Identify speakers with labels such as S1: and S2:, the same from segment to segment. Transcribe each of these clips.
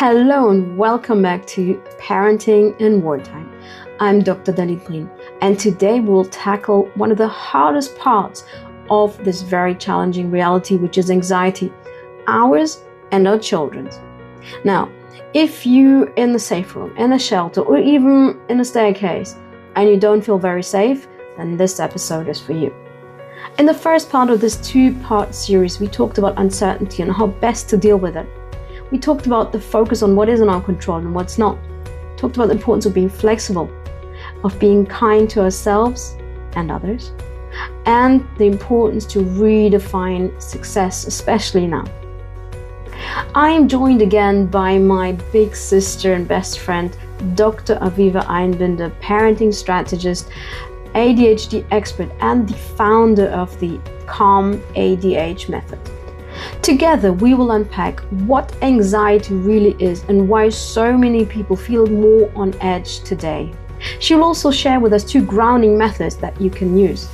S1: Hello and welcome back to Parenting in Wartime. I'm Dr. Dahlit Brin, and today we'll tackle one of the hardest parts of this very challenging reality, which is anxiety, ours and our children's. Now, if you're in the safe room, in a shelter, or even in a staircase, and you don't feel very safe, then this episode is for you. In the first part of this two-part series, we talked about uncertainty and how best to deal with it. We talked about the focus on what is in our control and what's not. We talked about the importance of being flexible, of being kind to ourselves and others, and the importance to redefine success, especially now. I am joined again by my big sister and best friend, Dr.Aviva Ainbinder, parenting strategist, ADHD expert, and the founder of the Calm ADHD Method. Together, we will unpack what anxiety really is and why so many people feel more on edge today. She will also share with us 2 grounding methods that you can use.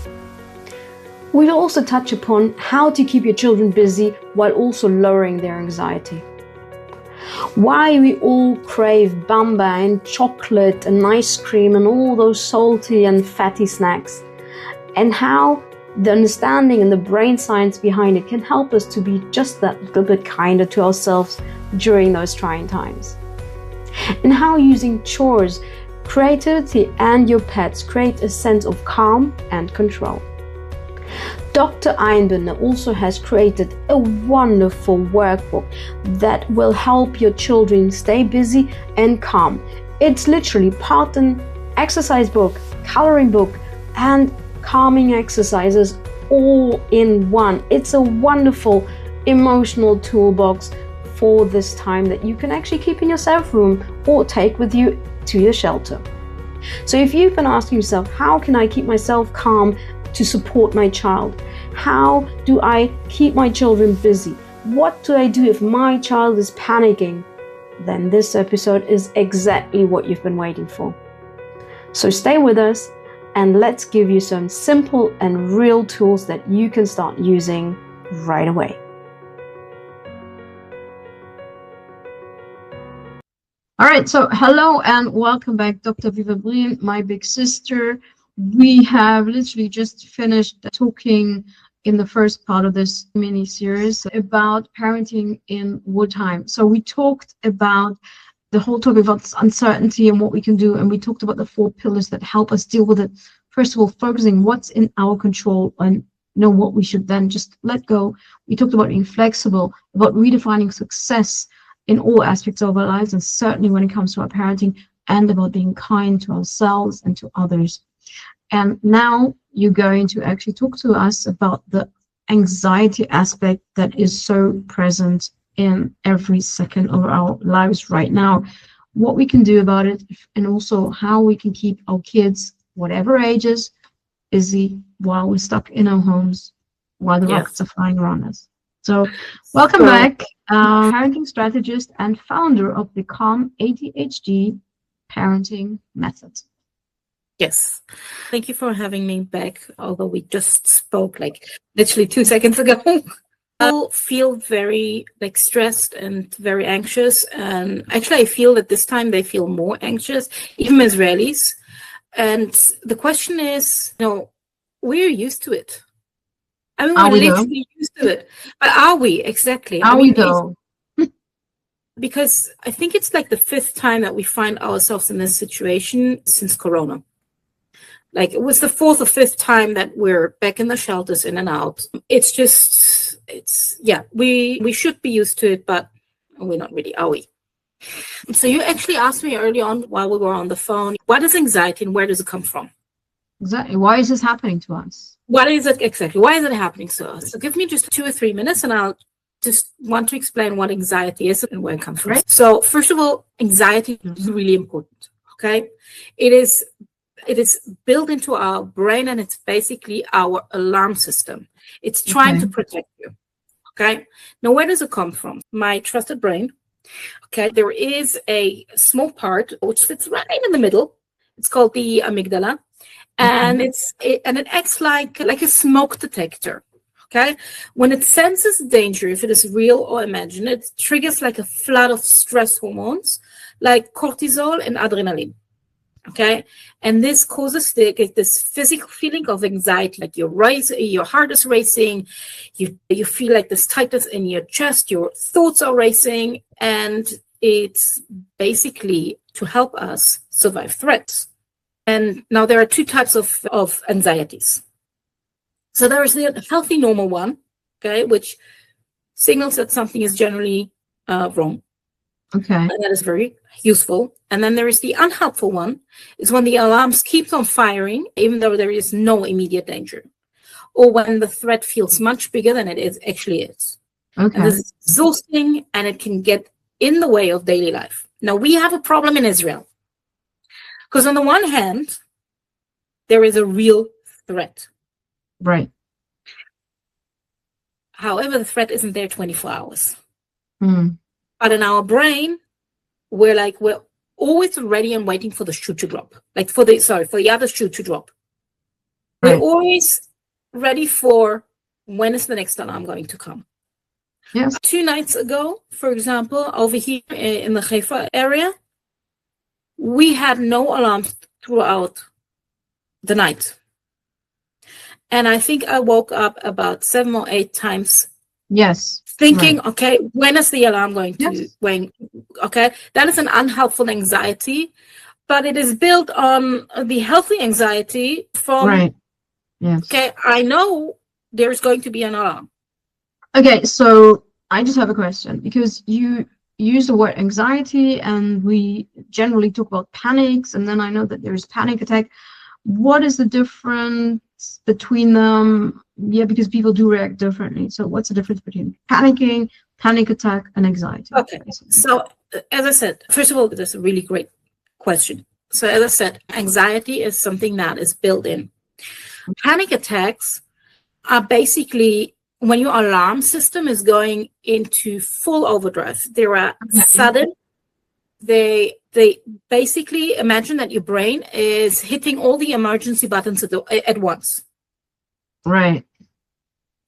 S1: We will also touch upon how to keep your children busy while also lowering their anxiety. Why we all crave Bamba and chocolate and ice cream and all those salty and fatty snacks, and how the understanding and the brain science behind it can help us to be just that little bit kinder to ourselves during those trying times. And how using chores, creativity, and your pets create a sense of calm and control. Dr. Ainbinder also has created a wonderful workbook that will help your children stay busy and calm. It's literally part an exercise book, coloring book, and calming exercises all in one. It's a wonderful emotional toolbox for this time that you can actually keep in your safe room or take with you to your shelter. So if you've been asking yourself, how can I keep myself calm to support my child? How do I keep my children busy? What do I do if my child is panicking? Then this episode is exactly what you've been waiting for. So stay with us, and let's give you some simple and real tools that you can start using right away. All right, so hello and welcome back, Dr. Aviva Brin, my big sister. We have literally just finished talking in the first part of this mini-series about parenting in wartime. So we talked about the whole topic about uncertainty and what we can do, and we talked about the 4 pillars that help us deal with it. First of all, focusing what's in our control and know what we should then just let go. We talked about being flexible, about redefining success in all aspects of our lives, and certainly when it comes to our parenting, and about being kind to ourselves and to others. And now you're going to actually talk to us about the anxiety aspect that is so present in every second of our lives right now, what we can do about it, and also how we can keep our kids, whatever ages, busy while we're stuck in our homes, while the rockets are flying around us. So welcome back, parenting strategist and founder of the Calm ADHD Parenting Method.
S2: Yes. Thank you for having me back, although we just spoke like literally 2 seconds ago. People feel very stressed and very anxious, and actually I feel that this time they feel more anxious, even Israelis. And the question is, we're used to it. I mean, we're literally used to it. But are we? Exactly.
S1: Are we though?
S2: Because I think it's like the 5th time that we find ourselves in this situation since Corona. Like it was the 4th or 5th time that we're back in the shelters, in and out. We should be used to it, but we're not really, are we? So you actually asked me early on while we were on the phone, what is anxiety and where does it come from?
S1: Exactly. Why is this happening to us?
S2: What is it exactly? Why is it happening to us? So give me just 2 or 3 minutes and I'll just want to explain what anxiety is and where it comes from. Right. So first of all, anxiety is really important. Okay. It is built into our brain, and it's basically our alarm system. It's trying to protect you. Okay. Now, where does it come from? My trusted brain. Okay. There is a small part which sits right in the middle. It's called the amygdala, and it acts like a smoke detector. Okay. When it senses danger, if it is real or imagined, it triggers like a flood of stress hormones like cortisol and adrenaline. Okay. And this causes this physical feeling of anxiety, like your heart is racing, you feel like this tightness in your chest, your thoughts are racing, and it's basically to help us survive threats. And now there are two types of anxieties. So there is the healthy, normal one, okay, which signals that something is generally wrong.
S1: Okay.
S2: And that is very useful. And then there is the unhelpful one, is when the alarms keeps on firing, even though there is no immediate danger, or when the threat feels much bigger than it actually is.
S1: Okay.
S2: And this is exhausting, and it can get in the way of daily life. Now, we have a problem in Israel, because on the one hand, there is a real threat.
S1: Right.
S2: However, the threat isn't there 24 hours.
S1: Mm.
S2: But in our brain, we're always ready and waiting for the shoe to drop. Like for the other shoe to drop.
S1: Right.
S2: We're always ready for when is the next alarm going to come.
S1: Yes.
S2: 2 nights ago, for example, over here in the Haifa area, we had no alarms throughout the night. And I think I woke up about 7 or 8 times.
S1: Yes.
S2: Thinking,
S1: right.
S2: Okay, when is the alarm going to ring? Okay, that is an unhelpful anxiety, but it is built on the healthy anxiety from,
S1: right. Yes.
S2: Okay, I know there's going to be an alarm.
S1: Okay, so I just have a question, because you use the word anxiety and we generally talk about panics, and then I know that there is panic attack. What is the difference between them? Yeah, because people do react differently. So what's the difference between panicking, panic attack, and anxiety?
S2: Okay, so as I said, first of all, that's a really great question. So as I said, anxiety is something that is built in. Panic attacks are basically when your alarm system is going into full overdrive. They are sudden. They basically imagine that your brain is hitting all the emergency buttons at once.
S1: Right.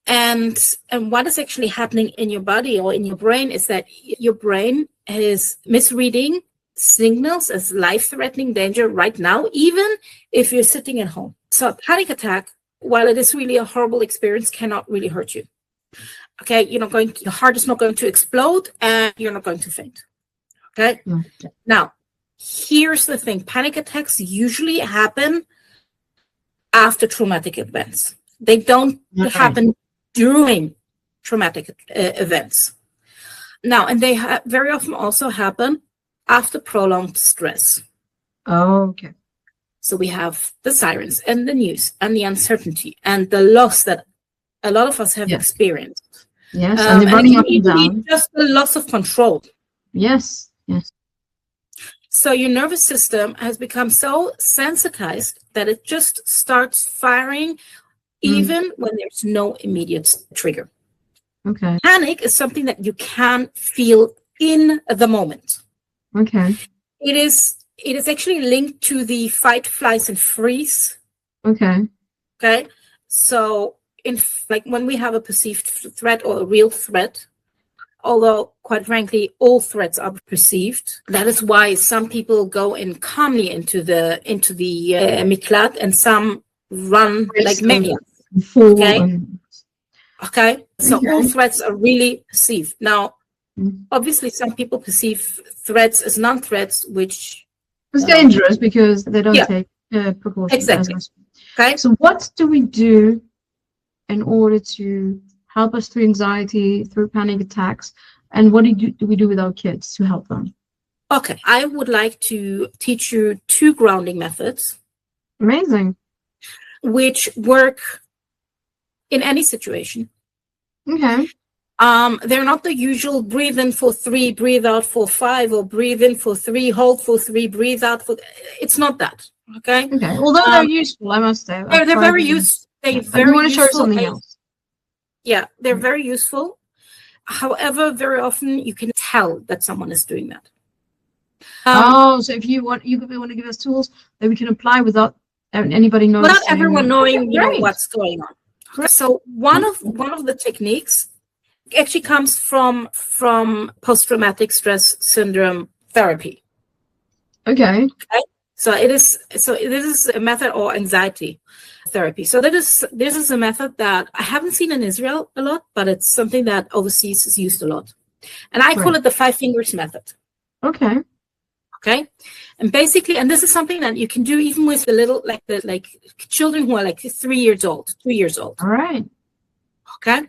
S2: And what is actually happening in your body or in your brain is that your brain is misreading signals as life-threatening danger right now, even if you're sitting at home. So a panic attack, while it is really a horrible experience, cannot really hurt you. Okay, your heart is not going to explode and you're not going to faint. Okay.
S1: Okay.
S2: Now, here's the thing. Panic attacks usually happen after traumatic events. They don't happen during traumatic events. Now, and they very often also happen after prolonged stress.
S1: Oh, okay.
S2: So we have the sirens and the news and the uncertainty and the loss that a lot of us have experienced.
S1: Yes, and they're running up and down.
S2: Just the loss of control.
S1: Yes, yes.
S2: So your nervous system has become so sensitized that it just starts firing even when there's no immediate trigger.
S1: Okay.
S2: Panic is something that you can feel in the moment.
S1: Okay.
S2: It is actually linked to the fight, flight, and freeze.
S1: Okay.
S2: Okay. So when we have a perceived threat or a real threat, although quite frankly, all threats are perceived. That is why some people go in calmly into the miklat, and some run like maniacs. Okay. So all threats are really perceived. Now, obviously, some people perceive threats as non-threats, which
S1: is dangerous because they don't take precautions.
S2: Exactly. Okay.
S1: So what do we do in order to help us through anxiety, through panic attacks, and what do we do with our kids to help them?
S2: Okay, I would like to teach you 2 grounding methods.
S1: Amazing.
S2: Which work in any situation.
S1: Okay.
S2: They're not the usual breathe in for 3, breathe out for 5, or breathe in for 3, hold for 3, breathe out for. It's not that. Okay.
S1: Okay. Although they're useful, I must say.
S2: They're very useful. They're very
S1: want to
S2: useful.
S1: show something else.
S2: Yeah, they're very useful. However, very often you can tell that someone is doing that.
S1: So if you want to give us tools that we can apply without anybody knowing.
S2: Without everyone knowing, what's going on.
S1: great.
S2: So one of the techniques actually comes from post-traumatic stress syndrome therapy.
S1: Okay.
S2: So this is a method, or anxiety therapy. So this is a method that I haven't seen in Israel a lot, but it's something that overseas is used a lot. And I call it the 5 fingers method.
S1: Okay.
S2: Okay. And basically, and this is something that you can do even with the little, like children who are like 3 years old, 2 years old.
S1: All right.
S2: Okay.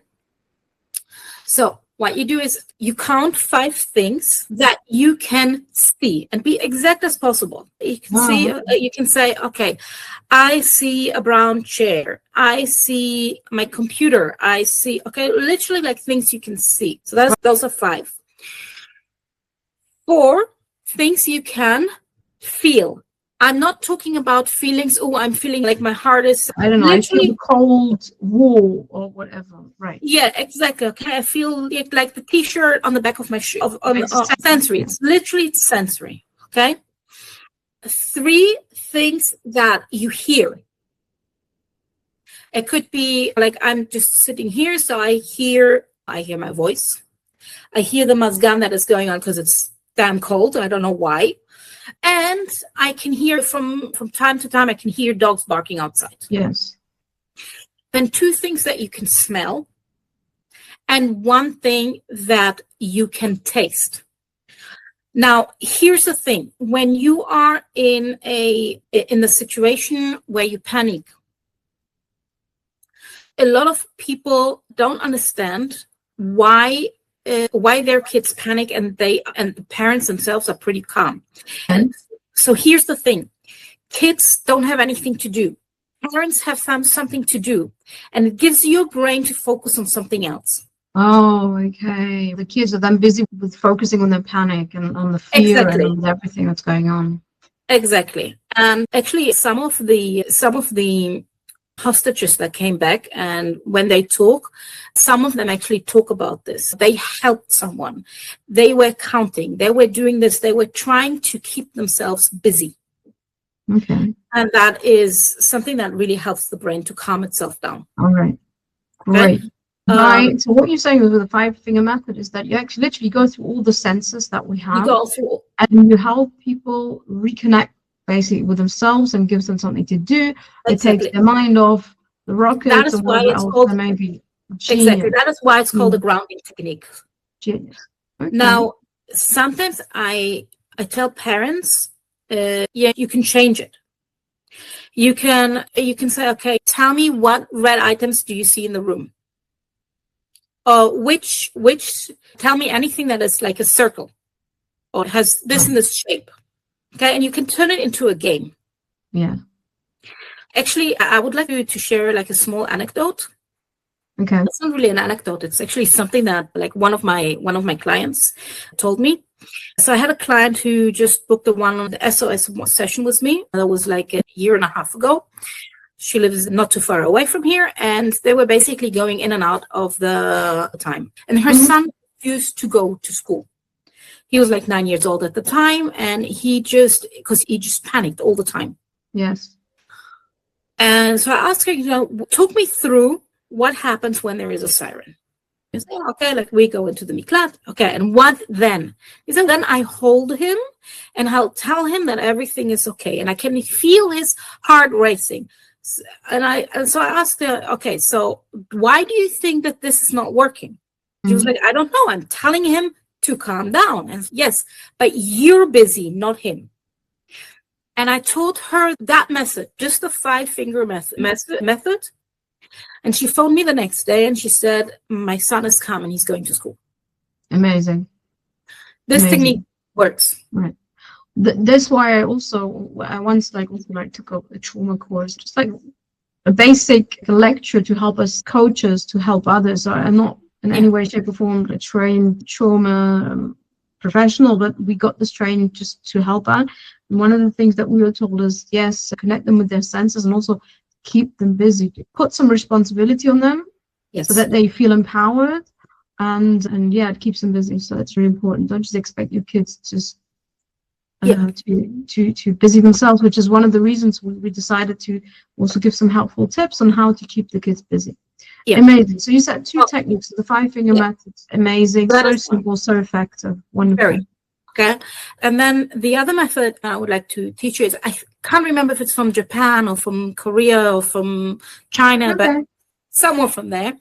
S2: So what you do is you count 5 things that you can see, and be exact as possible. You can see, you can say, okay, I see a brown chair. I see my computer. I see, okay, literally like things you can see. So those are 5. 4 things you can feel. I'm not talking about feelings. Oh, I'm feeling like my heart is.
S1: I don't know. I feel the cold wall or whatever. Right.
S2: Yeah, exactly. Okay, I feel like the T-shirt on the back of my shoe. Sensory. It's literally sensory. Okay. 3 things that you hear. It could be like I'm just sitting here, so I hear my voice. I hear the mazgan that is going on because it's damn cold. I don't know why. And I can hear from time to time, I can hear dogs barking outside.
S1: Yes.
S2: Then 2 things that you can smell, and 1 thing that you can taste. Now, here's the thing. When you are in the situation where you panic, a lot of people don't understand why their kids panic, and the parents themselves are pretty calm. And so here's the thing. Kids don't have anything to do. Parents have something to do, and it gives your brain to focus on something else.
S1: Oh, okay. The kids are then busy with focusing on their panic and on the fear and on everything that's going on.
S2: Exactly. And actually, some of the hostages that came back, and when they talk, some of them actually talk about this. They helped someone. They were counting. They were doing this. They were trying to keep themselves busy.
S1: Okay.
S2: And that is something that really helps the brain to calm itself down.
S1: All right. Great. Okay? Right. So what you're saying with the 5-finger method is that you actually literally go through all the senses that we have.
S2: You go through.
S1: And you help people reconnect basically with themselves and gives them something to do. Exactly. It takes their mind off the rockets.
S2: That is why it's called
S1: maybe.
S2: Exactly. That is why it's called a grounding technique.
S1: Genius. Okay.
S2: Now, sometimes I tell parents, you can change it. You can say, okay, tell me what red items do you see in the room? Which tell me anything that is like a circle or has this in this shape. Okay, and you can turn it into a game.
S1: Yeah.
S2: Actually, I would like you to share like a small anecdote.
S1: Okay.
S2: It's not really an anecdote. It's actually something that like one of my clients told me. So I had a client who just booked the SOS session with me. That was like a year and a half ago. She lives not too far away from here, and they were basically going in and out of the time. And her son used to go to school. He was like 9 years old at the time, and he just panicked all the time.
S1: Yes.
S2: And so I asked her, talk me through what happens when there is a siren. He said, okay, like we go into the miklat. Okay, and what then? He said, then I hold him, and I'll tell him that everything is okay, and I can feel his heart racing. And so I asked her, okay, so why do you think that this is not working? She was like, I don't know. I'm telling him to calm down. And yes, but you're busy, not him. And I told her that method, just the 5-finger method. And she phoned me the next day and she said, my son is calm and he's going to school.
S1: Amazing.
S2: This technique works.
S1: Right. That's why I once took a trauma course, just like a basic lecture to help us coaches to help others. So I'm not in any way, shape, or form a trained trauma professional, but we got this training just to help out. And one of the things that we were told is, yes, connect them with their senses and also keep them busy. Put some responsibility on them, so that they feel empowered, and it keeps them busy. So that's really important. Don't just expect your kids to busy themselves, which is one of the reasons we decided to also give some helpful tips on how to keep the kids busy.
S2: Yeah.
S1: Amazing. So you said two techniques. The 5-finger method. Amazing.
S2: That
S1: So
S2: is
S1: simple, so effective. Wonderful.
S2: very. Okay. And then the other method I would like to teach you is, I can't remember if it's from Japan or from Korea or from China, but somewhere from there.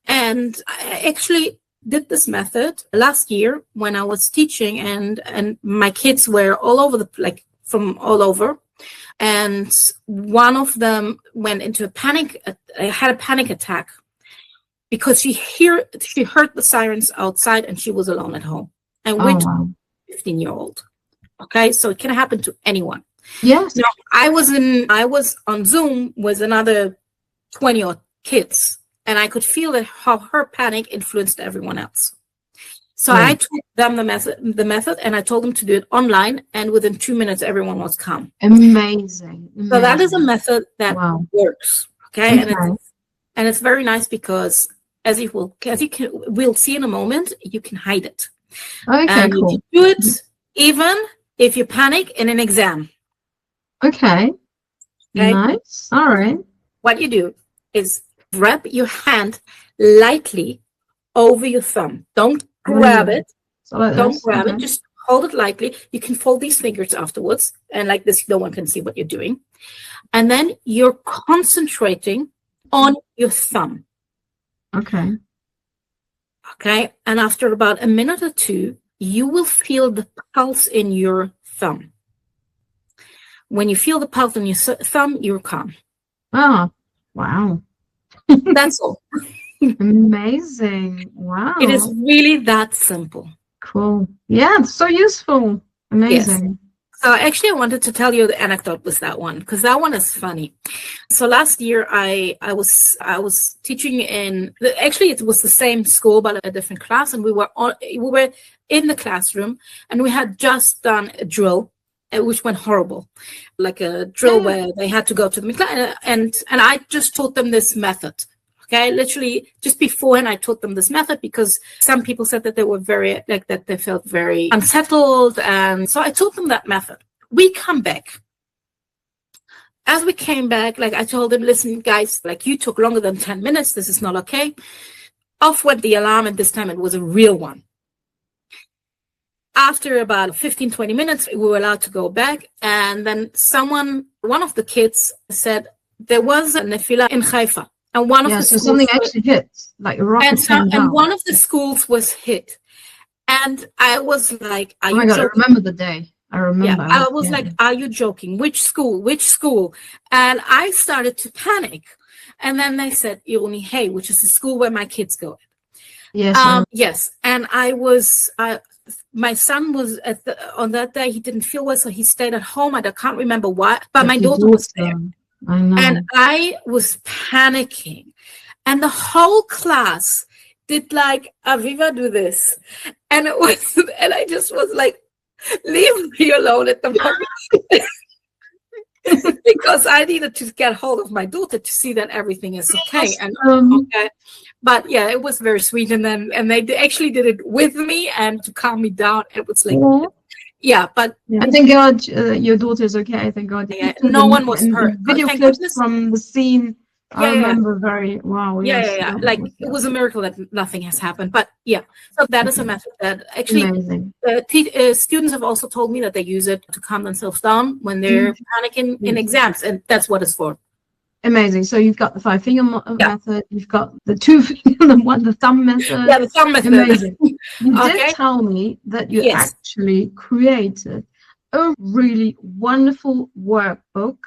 S2: And I actually did this method last year when I was teaching, and my kids were all over from all over. And one of them went into had a panic attack because she heard the sirens outside and she was alone at home. And which 15-year-old. Okay, so it can happen to anyone.
S1: Yes.
S2: Now, I was on Zoom with another 20 odd kids, and I could feel that how her panic influenced everyone else. So I taught them the method, and I told them to do it online, and within 2 minutes, everyone was calm.
S1: Amazing.
S2: So that is a method that works. Okay, and it's very nice because we'll see in a moment, you can hide it.
S1: Okay,
S2: and
S1: cool.
S2: You do it even if you panic in an exam.
S1: Okay. Nice. All right.
S2: What you do is wrap your hand lightly over your thumb. Don't grab it. Don't grab it. Just hold it lightly. You can fold these fingers afterwards. And like this, no one can see what you're doing. And then you're concentrating on your thumb.
S1: Okay.
S2: Okay. And after about a minute or two, you will feel the pulse in your thumb. When you feel the pulse in your thumb, you're calm.
S1: Oh, wow.
S2: That's all.
S1: Amazing. Wow.
S2: It is really that simple.
S1: Cool. Yeah, it's so useful. Amazing.
S2: Yes. So actually, I wanted to tell you the anecdote with that one, because that one is funny. So last year, I was teaching actually it was the same school but a different class, and we were in the classroom, and we had just done a drill, which went horrible, like a drill where they had to go to the class, and I just taught them this method. Okay, literally just beforehand, I taught them this method because some people said that they were they felt very unsettled. And so I taught them that method. We come back. As we came back, I told them, listen, guys, you took longer than 10 minutes. This is not okay. Off went the alarm, and this time it was a real one. After about 15, 20 minutes, we were allowed to go back. And then one of the kids said there was a nefila in Haifa. And one of the schools
S1: something actually hit, like a rocket came down.
S2: And one of the schools was hit. And I was like, are you joking?
S1: I remember the day. I remember.
S2: Yeah, I was like, are you joking? Which school? Which school? And I started to panic. And then they said, Iruni, hey, which is the school where my kids go.
S1: Yes.
S2: Yes. And my son was on that day, he didn't feel well, so he stayed at home. I can't remember why, but my daughter was there.
S1: I know.
S2: And I was panicking. And the whole class did Aviva do this. And I just was like, leave me alone at the moment. Because I needed to get hold of my daughter to see that everything is okay. But yeah, it was very sweet. And they actually did it with me and to calm me down. It was like, but
S1: I thank God your daughter is okay. Thank God.
S2: Yeah, no one was hurt.
S1: Video clips from the scene. I remember very wow.
S2: It was a miracle that nothing has happened. But so that is a method that actually students have also told me that they use it to calm themselves down when they're panicking in exams, and that's what it's for.
S1: Amazing. So you've got the 5-finger method. You've got the 2-finger, the thumb method.
S2: Yeah, the thumb method.
S1: Amazing. You did tell me that you actually created a really wonderful workbook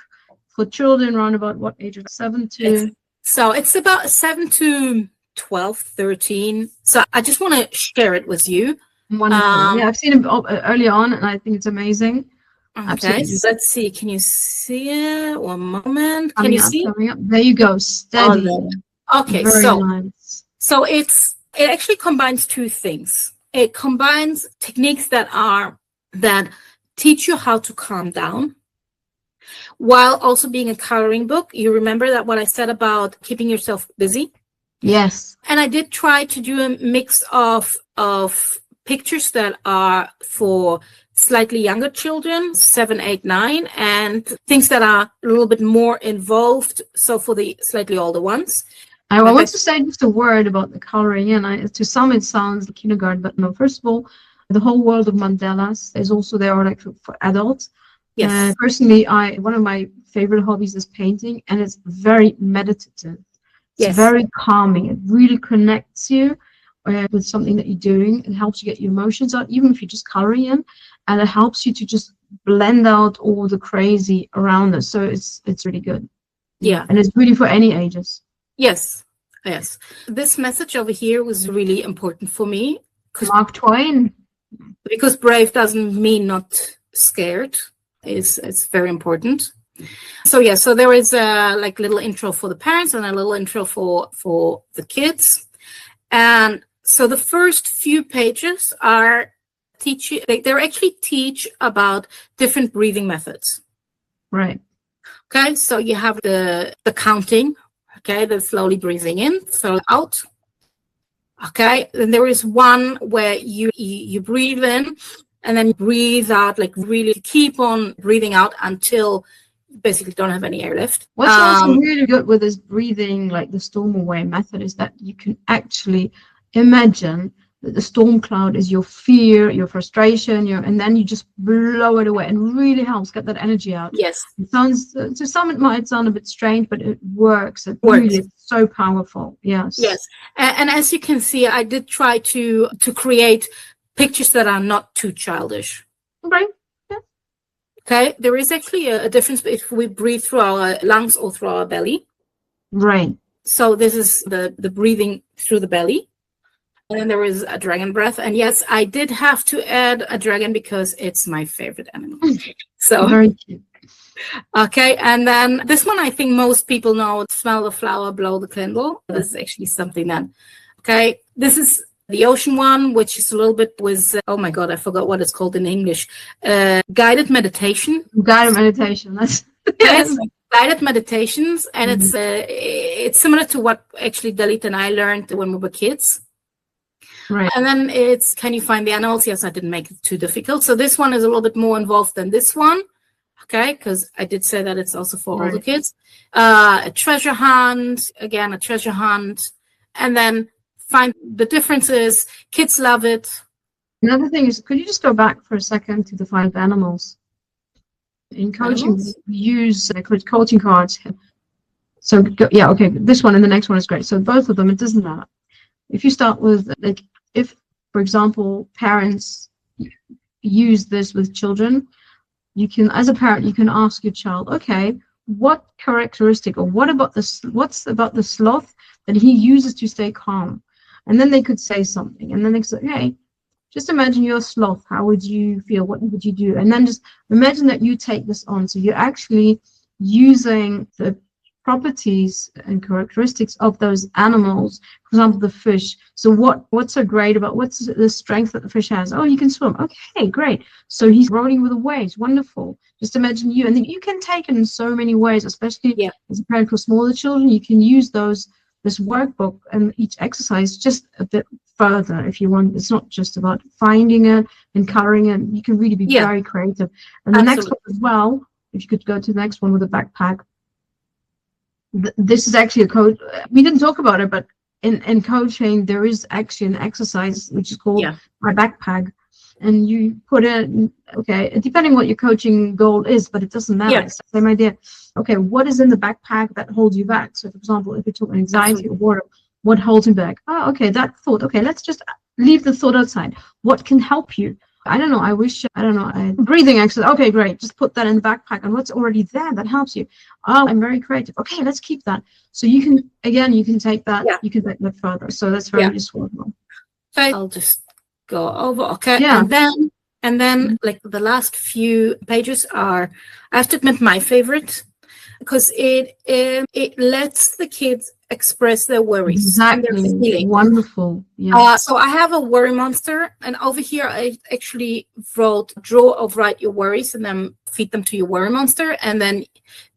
S1: for children around about what age? 7 to...
S2: So it's about 7 to 12, 13. So I just want to share it with you.
S1: Wonderful. I've seen it earlier on, and I think it's amazing.
S2: Okay, so let's see. Can you see it? One moment. Can you see?
S1: There you go. Steady.
S2: Okay, very nice. So it actually combines two things. It combines techniques that teach you how to calm down, while also being a coloring book. You remember that what I said about keeping yourself busy?
S1: Yes.
S2: And I did try to do a mix of pictures that are for slightly younger children, 7, 8, 9, and things that are a little bit more involved, so for the slightly older ones.
S1: I want to say just a word about the coloring, and to some it sounds like kindergarten, but no. First of all, the whole world of mandalas is also there, or like for adults.
S2: Yes.
S1: Personally, one of my favorite hobbies is painting, and it's very meditative. It's very calming. It really connects you with something that you're doing. It helps you get your emotions out, even if you're just coloring in, and it helps you to just blend out all the crazy around us. So it's really good.
S2: Yeah.
S1: And it's really for any ages.
S2: Yes. This message over here was really important for me.
S1: Mark Twain.
S2: Because brave doesn't mean not scared. It's very important. So there is a like little intro for the parents and a little intro for the kids. And so the first few pages are teaching, they're actually teach about different breathing methods.
S1: Right.
S2: Okay, so you have the counting, okay, the slowly breathing in, so out. Okay, then there is one where you breathe in and then breathe out, like really keep on breathing out until you basically don't have any air left.
S1: What's also really good with this breathing, like the storm away method, is that you can actually imagine that the storm cloud is your fear, your frustration, and then you just blow it away, and really helps get that energy out.
S2: Yes.
S1: It sounds, to some it might sound a bit strange, but it works. It really is so powerful. Yes.
S2: And as you can see, I did try to create pictures that are not too childish.
S1: Okay. Yeah.
S2: Okay, there is actually a difference if we breathe through our lungs or through our belly.
S1: Right.
S2: So this is the breathing through the belly. And then there is a dragon breath. And yes, I did have to add a dragon because it's my favorite animal. So
S1: very cute.
S2: Okay, and then this one I think most people know, smell the flower, blow the candle. This is actually something that, okay, this is the ocean one, which is a little bit with, oh my God, I forgot what it's called in English. Guided meditation.
S1: Guided meditation, that's
S2: yes. Guided meditations, and it's similar to what actually Dahlit and I learned when we were kids.
S1: Right.
S2: And then it's, can you find the animals? Yes, I didn't make it too difficult. So this one is a little bit more involved than this one. Okay, because I did say that it's also for older kids. A treasure hunt, again, a treasure hunt. And then find the differences. Kids love it.
S1: Another thing is, could you just go back for a second to the 5 animals? In coaching, we use coaching cards. So, yeah, okay, this one and the next one is great. So both of them, it doesn't matter. If you start with, like, if, for example, parents use this with children, you can, as a parent, you can ask your child, okay, what characteristic or what's about the sloth that he uses to stay calm? And then they could say something, and then they could say, hey, just imagine you're a sloth. How would you feel? What would you do? And then just imagine that you take this on. So you're actually using the properties and characteristics of those animals. For example, the fish. So what's so great about, what's the strength that the fish has? Oh, you can swim. Okay, great. So he's rolling with the waves. Wonderful. Just imagine you. And then you can take it in so many ways, especially as a parent for smaller children. You can use this workbook and each exercise just a bit further if you want. It's not just about finding it and coloring it. You can really be very creative. And the next one as well, if you could go to the next one with a backpack. This is actually a code. We didn't talk about it, but in coaching, there is actually an exercise which is called my backpack. And you put in, okay, depending what your coaching goal is, but it doesn't matter. It's the same idea. Okay, what is in the backpack that holds you back? So, for example, if you talk anxiety or boredom, what holds you back? Oh, okay, that thought. Okay, let's just leave the thought outside. What can help you? I don't know, breathing exercise. Okay, great. Just put that in the backpack, and what's already there that helps you? Oh, I'm very creative. Okay, let's keep that. So you can take that, you can take that further. So that's very useful.
S2: Okay, I'll just go over. Okay, and then like the last few pages are, I have to admit, my favorite, because it lets the kids express their worries.
S1: Exactly. Wonderful. Yeah.
S2: So I have a worry monster, and over here I actually wrote draw or write your worries and then feed them to your worry monster. And then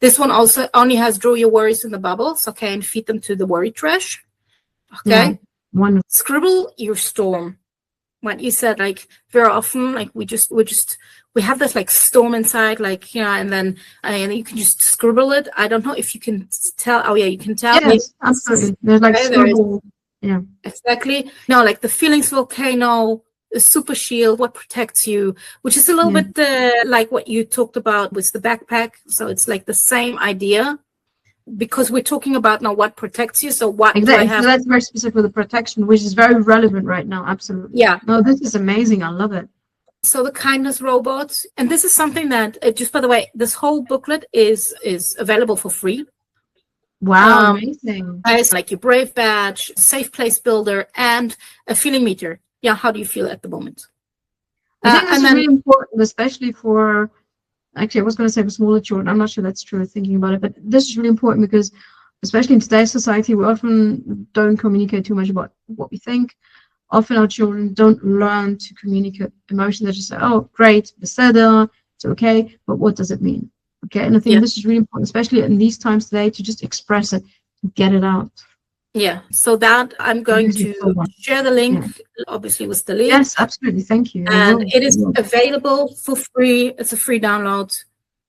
S2: this one also only has draw your worries in the bubbles, okay, and feed them to the worry trash. Okay.
S1: Wonderful.
S2: Scribble your storm. what you said, like very often, like we have this like storm inside, like, and then you can just scribble it. I don't know if you can tell. Oh yeah, you can tell.
S1: Yes, absolutely. There's like scribble. Yeah.
S2: Exactly. No, like the feelings volcano, the super shield, what protects you, which is a little bit like what you talked about with the backpack. So it's like the same idea, because we're talking about now what protects you. So what do I have?
S1: So that's very specific with the protection, which is very relevant right now. Absolutely.
S2: Yeah.
S1: No, this is amazing. I love it.
S2: So the kindness robot, and this is something that, just by the way, this whole booklet is available for free.
S1: Wow, amazing.
S2: It's like your Brave badge, safe place builder, and a feeling meter. Yeah, how do you feel at the moment?
S1: I think this is really important, especially for, actually, I was going to say for smaller children. I'm not sure that's true thinking about it, but this is really important because, especially in today's society, we often don't communicate too much about what we think. Often our children don't learn to communicate emotions. They just say, oh, great, it's okay, but what does it mean? Okay, and I think this is really important, especially in these times today, to just express it, get it out.
S2: Yeah, so that I'm going to share the link, obviously, with Dahlit.
S1: Yes, absolutely, thank you.
S2: And it is available for free. It's a free download.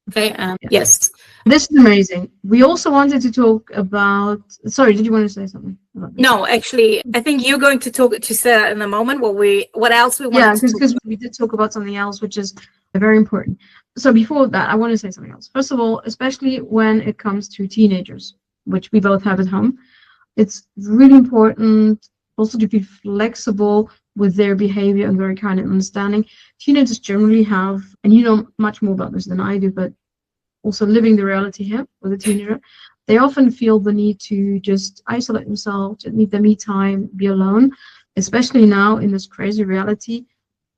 S2: Okay, yes.
S1: This is amazing. We also wanted to talk about, sorry, did you want to say something about this?
S2: No, actually, I think you're going to say that in a moment. What else we want?
S1: Yeah, because we did talk about something else, which is very important. So before that, I want to say something else. First of all, especially when it comes to teenagers, which we both have at home, it's really important also to be flexible with their behavior and very kind and understanding. Teenagers generally have, and you know much more about this than I do, but also living the reality here with a teenager, they often feel the need to just isolate themselves, need their me time, be alone, especially now in this crazy reality.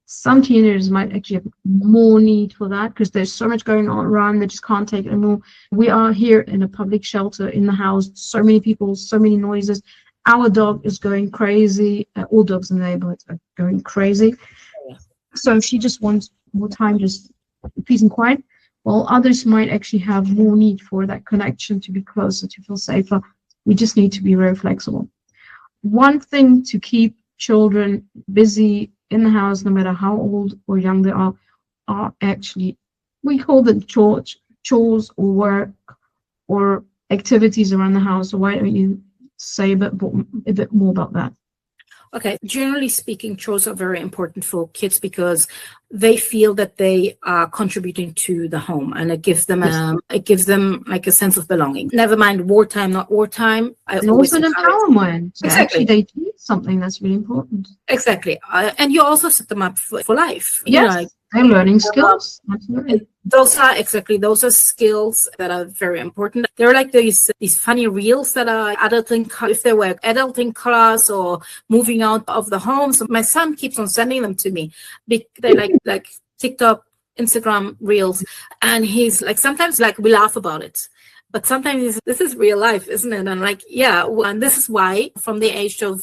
S1: Some teenagers might actually have more need for that because there's so much going on around, they just can't take it anymore. We are here in a public shelter in the house, so many people, so many noises. Our dog is going crazy. All dogs in the neighborhood are going crazy. So she just wants more time, just peace and quiet. While others might actually have more need for that connection, to be closer, to feel safer. We just need to be very flexible. One thing to keep children busy in the house, no matter how old or young they are actually, we call them chores or work or activities around the house. So why don't you say a bit more about that?
S2: Okay, generally speaking, chores are very important for kids because they feel that they are contributing to the home, and it gives them like a sense of belonging. Never mind wartime, not wartime.
S1: And also an empowerment. So
S2: exactly.
S1: Actually, they do something that's really important.
S2: Exactly, and you also set them up for life.
S1: Yes, they're learning skills. Absolutely.
S2: Those are skills that are very important. There are like these funny reels that are adulting, if they were adulting class or moving out of the home. So my son keeps on sending them to me. They're like TikTok, Instagram reels, and he's like, sometimes like we laugh about it, but sometimes this is real life, isn't it? And I'm like, yeah, and this is why from the age of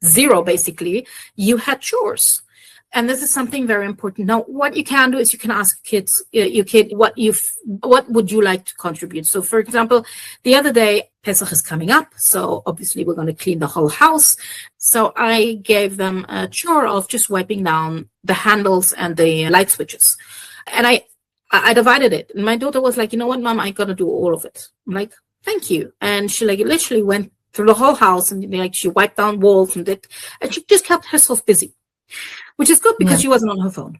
S2: 0, basically, you had chores. And this is something very important. Now, what you can do is you can ask your kid, what would you like to contribute? So, for example, the other day, Pesach is coming up. So obviously we're going to clean the whole house. So I gave them a chore of just wiping down the handles and the light switches. And I divided it. And my daughter was like, you know what, Mom, I got to do all of it. I'm like, thank you. And she like literally went through the whole house and like she wiped down walls and she just kept herself busy. Which is good because she wasn't on her phone.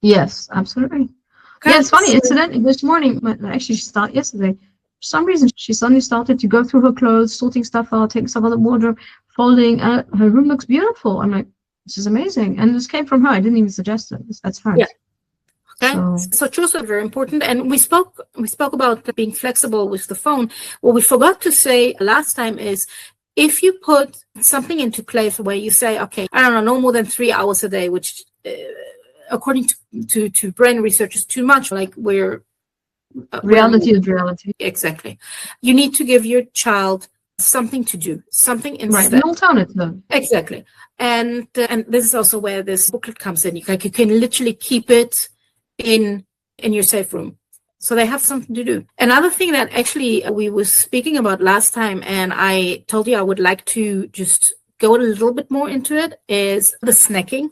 S1: Yes, absolutely. Okay. Yeah, it's funny. Incidentally, this morning, actually, she started yesterday. For some reason, she suddenly started to go through her clothes, sorting stuff out, taking stuff out of the wardrobe, folding. Her room looks beautiful. I'm like, this is amazing. And this came from her. I didn't even suggest it. That's her.
S2: Yeah. Okay. So chores are very important. And we spoke about being flexible with the phone. What we forgot to say last time is, if you put something into place where you say, okay, I don't know, no more than 3 hours a day, which according to brain research is too much, like
S1: reality is reality.
S2: Exactly. You need to give your child something to do, something instead.
S1: Right, an alternative.
S2: Exactly. And this is also where this booklet comes in. You can literally keep it in your safe room. So they have something to do. Another thing that actually we were speaking about last time, and I told you I would like to just go a little bit more into it is the snacking.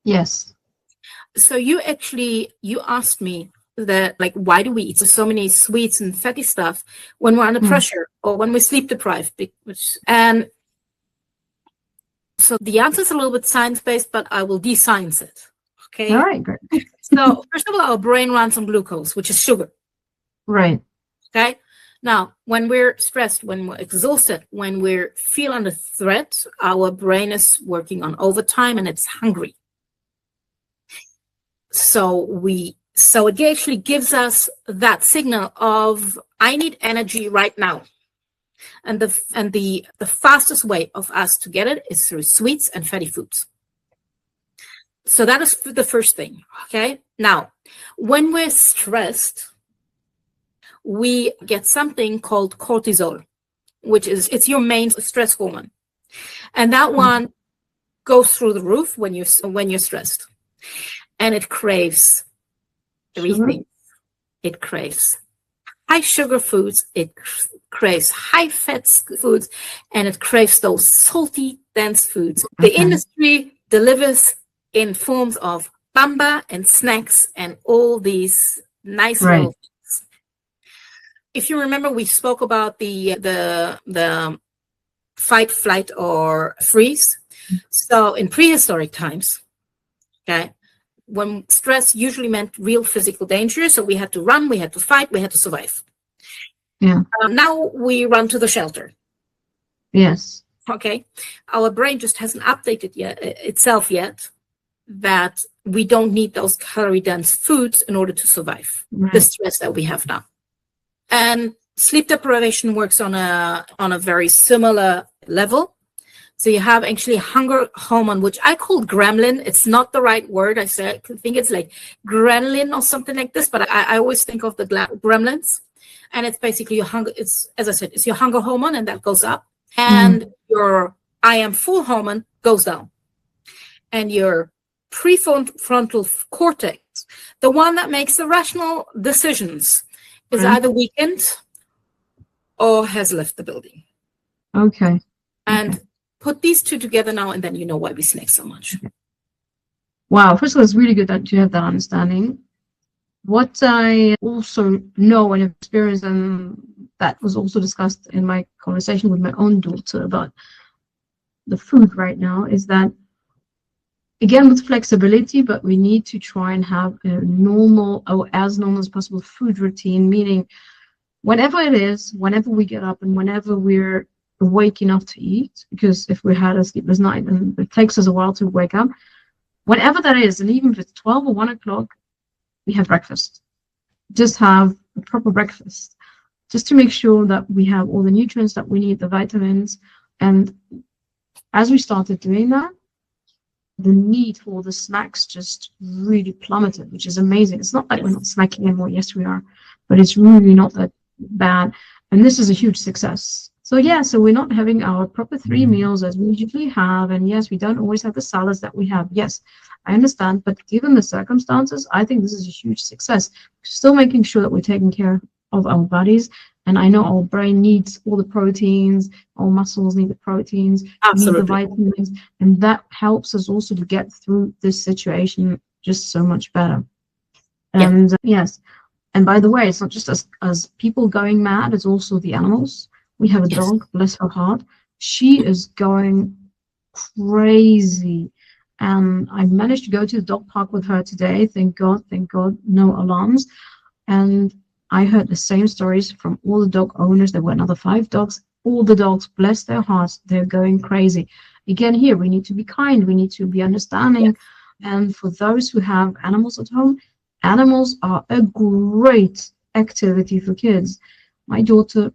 S1: Yes.
S2: So you asked me that, like, why do we eat so many sweets and fatty stuff when we're under pressure or when we're sleep deprived? And so the answer is a little bit science-based, but I will de-science it. Okay.
S1: All right, great.
S2: So first of all, our brain runs on glucose, which is sugar.
S1: Right.
S2: Okay. Now, when we're stressed, when we're exhausted, when we feel under threat, our brain is working on overtime and it's hungry. So it actually gives us that signal of, I need energy right now. And the fastest way of us to get it is through sweets and fatty foods. So that is the first thing. Okay. Now, when we're stressed, we get something called cortisol, it's your main stress hormone. And that one goes through the roof when you're stressed. And it craves everything. It craves high sugar foods, it craves high fat foods, and it craves those salty, dense foods. The industry delivers in forms of Bamba and snacks and all these nice little things. If you remember, we spoke about the fight, flight, or freeze. So in prehistoric times, okay, when stress usually meant real physical danger, so we had to run, we had to fight, we had to survive.
S1: Yeah.
S2: Now we run to the shelter.
S1: Yes.
S2: Okay. Our brain just hasn't updated itself yet that we don't need those calorie-dense foods in order to survive the stress that we have now. And sleep deprivation works on a very similar level. So you have actually hunger hormone, which I call gremlin. It's not the right word. I think it's like ghrelin or something like this, but I always think of the gremlins. And it's basically your hunger. It's, as I said, it's your hunger hormone, and that goes up. And your I am full hormone goes down. And your prefrontal cortex, the one that makes the rational decisions, is either weakened or has left the building.
S1: Okay.
S2: And put these two together now, and then you know why we snack so much.
S1: Wow. First of all, it's really good that you have that understanding. What I also know and experience, and that was also discussed in my conversation with my own daughter about the food right now, is that, again, with flexibility, but we need to try and have a normal, or as normal as possible, food routine, meaning whenever it is, whenever we get up and whenever we're awake enough to eat, because if we had a sleepless night and it takes us a while to wake up, whenever that is, and even if it's 12 or 1 o'clock, we have breakfast. Just have a proper breakfast, just to make sure that we have all the nutrients that we need, the vitamins. And as we started doing that, the need for the snacks just really plummeted, which is amazing. It's not like we're not snacking anymore. Yes, we are, but it's really not that bad. And this is a huge success. So yeah, so we're not having our proper 3 meals as we usually have. And yes, we don't always have the salads that we have. Yes, I understand. But given the circumstances, I think this is a huge success. Still making sure that we're taking care of our bodies. And I know our brain needs all the proteins, our muscles need the proteins, need the vitamins. And that helps us also to get through this situation just so much better. And yes, and by the way, it's not just as people going mad, it's also the animals. We have a dog, bless her heart. She is going crazy. And I managed to go to the dog park with her today. Thank God, no alarms. And I heard the same stories from all the dog owners. There were another 5 dogs. All the dogs, bless their hearts, they're going crazy. Again, here, we need to be kind. We need to be understanding. And for those who have animals at home, animals are a great activity for kids. My daughter,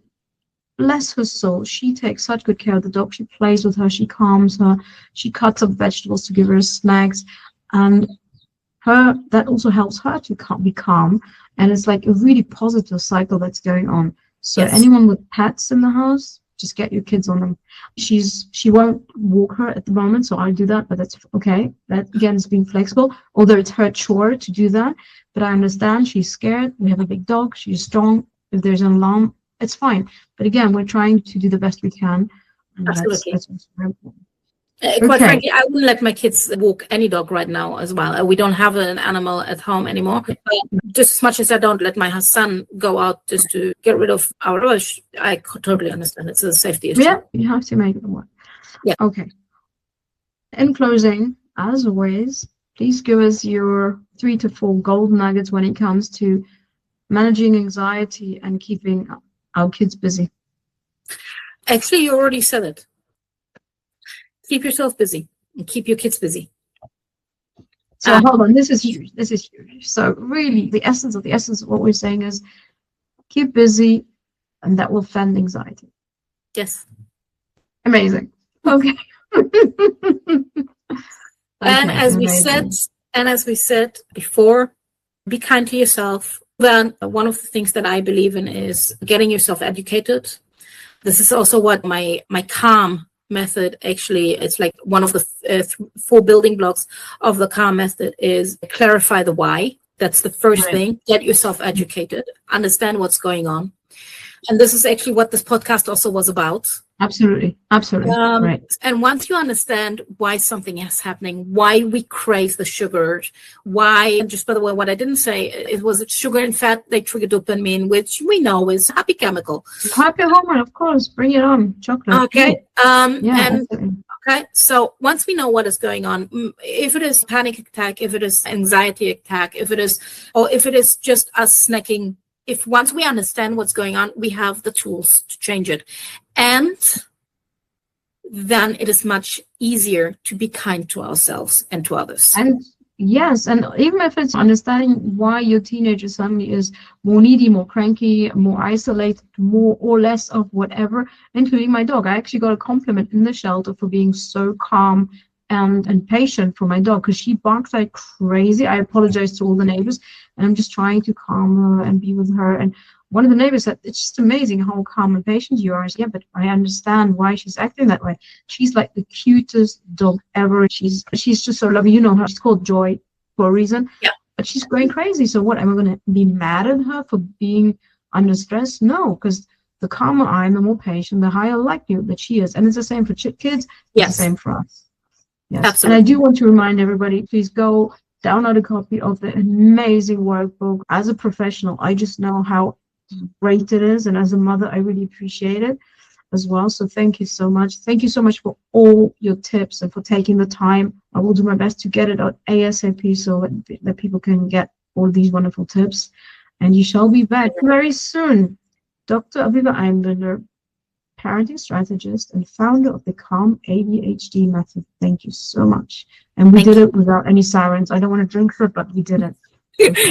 S1: bless her soul, she takes such good care of the dog. She plays with her, she calms her, she cuts up vegetables to give her snacks, and that also helps her to be calm. And it's like a really positive cycle that's going on. So anyone with pets in the house, just get your kids on them. She won't walk her at the moment, so I'll do that, but that's okay. That again is being flexible, although it's her chore to do that. But I understand she's scared. We have a big dog, she's strong. If there's an alarm, it's fine. But again, we're trying to do the best we can. And
S2: Absolutely.
S1: That's very important.
S2: Quite frankly, I wouldn't let my kids walk any dog right now as well. We don't have an animal at home anymore. But just as much as I don't let my son go out just to get rid of our rubbish, I totally understand. It's a safety issue.
S1: Yeah, you have to make it work.
S2: Yeah.
S1: Okay. In closing, as always, please give us your 3 to 4 gold nuggets when it comes to managing anxiety and keeping our kids busy.
S2: Actually, you already said it. Keep yourself busy and keep your kids busy.
S1: So hold on, this is huge. This is huge. So really, the essence of what we're saying is keep busy, and that will fend anxiety.
S2: Yes.
S1: Amazing. Okay.
S2: And as we said before, be kind to yourself. Then one of the things that I believe in is getting yourself educated. This is also what my Calm method, actually, it's like one of the 4 building blocks of the Calm method is clarify the why. That's the first thing. Get yourself educated, understand what's going on. And this is actually what this podcast also was about.
S1: Absolutely. Right.
S2: And once you understand why something is happening, why we crave the sugar, why, and just by the way, what I didn't say, it was sugar and fat, they trigger dopamine, which we know is a happy chemical.
S1: Happy hormone, of course. Bring it on. Chocolate.
S2: Okay.
S1: Yeah,
S2: okay. So once we know what is going on, if it is panic attack, if it is anxiety attack, if it is just us snacking, once we understand what's going on, we have the tools to change it. And then it is much easier to be kind to ourselves and to others.
S1: And yes, and even if it's understanding why your teenager suddenly is more needy, more cranky, more isolated, more or less of whatever, including my dog. I actually got a compliment in the shelter for being so calm and patient for my dog, because she barks like crazy. I apologize to all the neighbors, and I'm just trying to calm her and be with her. And one of the neighbors said, it's just amazing how calm and patient you are. I said, yeah, but I understand why she's acting that way. She's like the cutest dog ever. She's just so lovely. You know her. She's called Joy for a reason.
S2: Yeah.
S1: But she's going crazy. So what, am I going to be mad at her for being under stress? No, because the calmer I am, the more patient, the higher likelihood that she is. And it's the same for kids. It's the same for us. Yes.
S2: Absolutely.
S1: And I do want to remind everybody, please go download a copy of the amazing workbook. As a professional, I just know how great it is, and as a mother, I really appreciate it as well. So thank you so much. Thank you so much for all your tips and for taking the time. I will do my best to get it out ASAP so that people can get all these wonderful tips. And you shall be back very soon. Dr. Aviva Ainbinder, parenting strategist and founder of the Calm ADHD Method. Thank you so much. And we did it without any sirens. I don't want to drink it, but we did it.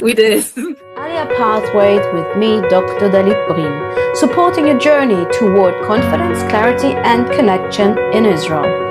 S2: We did.
S1: Aliyah Pathways with me, Dr. Dahlit Brin, supporting a journey toward confidence, clarity, and connection in Israel.